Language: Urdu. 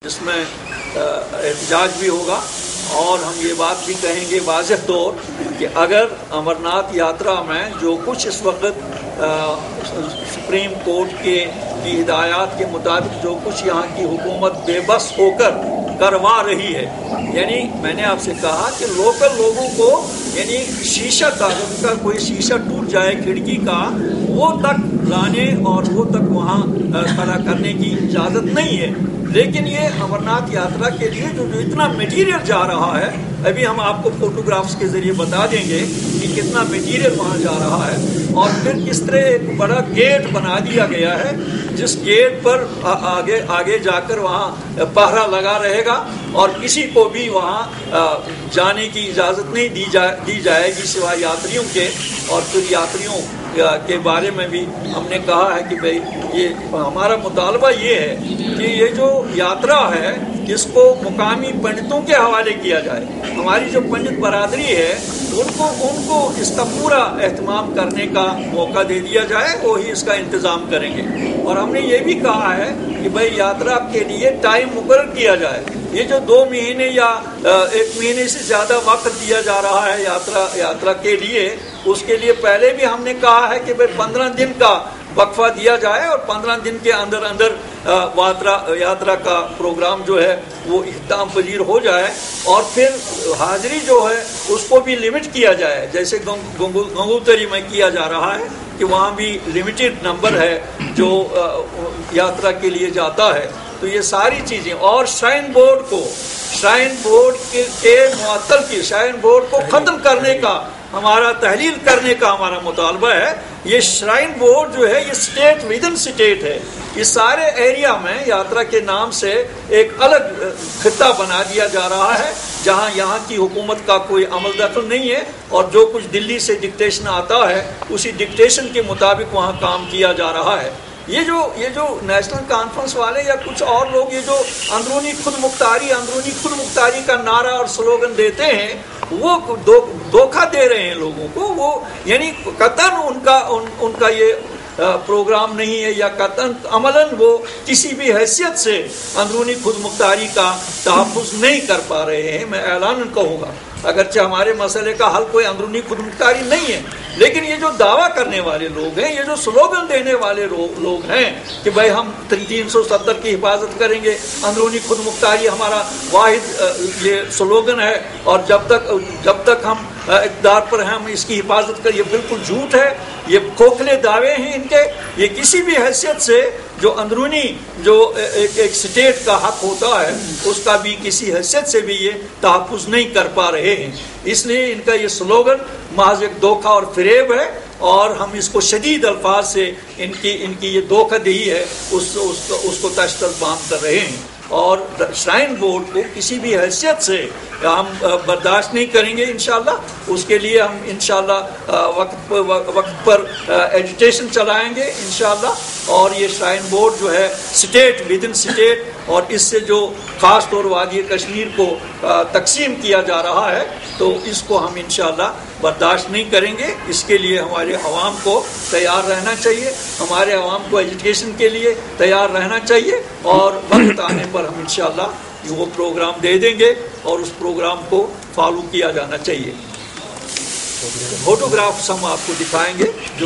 اس میں احتجاج بھی ہوگا اور ہم یہ بات بھی کہیں گے واضح طور کہ اگر امرناتھ یاترا میں جو کچھ اس وقت سپریم کورٹ کی ہدایات کے مطابق جو کچھ یہاں کی حکومت بے بس ہو کر کروا رہی ہے، یعنی میں نے آپ سے کہا کہ لوکل لوگوں کو یعنی شیشہ کاغذ کا کوئی شیشہ ٹوٹ جائے کھڑکی کا وہ تک لانے اور وہ تک وہاں کھڑا کرنے کی اجازت نہیں ہے. لیکن یہ امرناتھ یاترا کے لیے جو اتنا میٹیریل جا رہا ہے، ابھی ہم آپ کو فوٹوگرافس کے ذریعے بتا دیں گے کہ کتنا میٹیریل وہاں جا رہا ہے، اور پھر کس طرح ایک بڑا گیٹ بنا دیا گیا ہے جس گیٹ پر آگے جا کر وہاں پہرا لگا رہے گا اور کسی کو بھی وہاں جانے کی اجازت نہیں دی جائے گی سوائے یاتریوں کے. اور پھر یاتریوں کے بارے میں بھی ہم نے کہا ہے کہ بھئی یہ ہمارا مطالبہ یہ ہے کہ یہ جو یاترا ہے اس کو مقامی پنڈتوں کے حوالے کیا جائے. ہماری جو پنڈت برادری ہے ان کو اس کا پورا اہتمام کرنے کا موقع دے دیا جائے، وہی اس کا انتظام کریں گے. اور ہم نے یہ بھی کہا ہے کہ بھئی یاترا کے لیے ٹائم مقرر کیا جائے. یہ جو 2 مہینے یا 1 مہینے سے زیادہ وقت دیا جا رہا ہے یاترا کے لیے، اس کے لیے پہلے بھی ہم نے کہا ہے کہ بھئی 15 دن کا وقفہ دیا جائے اور 15 دن کے اندر یاترا کا پروگرام جو ہے وہ اختتام پذیر ہو جائے. اور پھر حاضری جو ہے اس کو بھی لمٹ کیا جائے، جیسے گنگوتری میں کیا جا رہا ہے کہ وہاں بھی لمیٹڈ نمبر ہے جو یاترا کے لیے جاتا ہے. تو یہ ساری چیزیں، اور شرائن بورڈ کو ختم کرنے کا تحلیل کرنے کا ہمارا مطالبہ ہے. یہ شرائن بورڈ جو ہے یہ اسٹیٹ ود ان اسٹیٹ ہے. اس سارے ایریا میں یاترا کے نام سے ایک الگ خطہ بنا دیا جا رہا ہے جہاں یہاں کی حکومت کا کوئی عمل دخل نہیں ہے، اور جو کچھ دلی سے ڈکٹیشن آتا ہے اسی ڈکٹیشن کے مطابق وہاں کام کیا جا رہا ہے. یہ جو نیشنل کانفرنس والے یا کچھ اور لوگ یہ جو اندرونی خود مختاری کا نعرہ اور سلوگن دیتے ہیں وہ دھوکہ دے رہے ہیں لوگوں کو. وہ یعنی قطعاً ان کا یہ پروگرام نہیں ہے، یا قطعاً عملاً وہ کسی بھی حیثیت سے اندرونی خود مختاری کا تحفظ نہیں کر پا رہے ہیں. میں اعلاناً کہوں گا اگرچہ ہمارے مسئلے کا حل کوئی اندرونی خود مختاری نہیں ہے، لیکن یہ جو دعویٰ کرنے والے لوگ ہیں، یہ جو سلوگن دینے والے لوگ ہیں کہ بھائی ہم 370 کی حفاظت کریں گے، اندرونی خود مختاری ہمارا واحد یہ سلوگن ہے، اور جب تک ہم اقتدار پر ہیں ہم اس کی حفاظت کریں، یہ بالکل جھوٹ ہے. یہ کھوکھلے دعوے ہیں ان کے. یہ کسی بھی حیثیت سے جو اندرونی جو ایک سٹیٹ کا حق ہوتا ہے اس کا بھی کسی حیثیت سے بھی یہ تحفظ نہیں کر پا رہے ہیں. اس لیے ان کا یہ سلوگن محض ایک دھوکہ اور فریب ہے، اور ہم اس کو شدید الفاظ سے ان کی یہ دھوکہ دہی ہے اس کو تشدد باندھ کر رہے ہیں. اور شرائن بورڈ کو کسی بھی حیثیت سے ہم برداشت نہیں کریں گے انشاءاللہ. اس کے لیے ہم انشاءاللہ وقت پر ایجیٹیشن چلائیں گے انشاءاللہ. اور یہ شرائن بورڈ جو ہے اسٹیٹ ود ان اسٹیٹ، اور اس سے جو خاص طور وادی کشمیر کو تقسیم کیا جا رہا ہے تو اس کو ہم انشاءاللہ برداشت نہیں کریں گے. اس کے لیے ہمارے عوام کو تیار رہنا چاہیے، ہمارے عوام کو ایجوکیشن کے لیے تیار رہنا چاہیے، اور وقت آنے پر ہم انشاءاللہ وہ پروگرام دے دیں گے اور اس پروگرام کو فالو کیا جانا چاہیے. فوٹوگرافس ہم آپ کو دکھائیں گے جو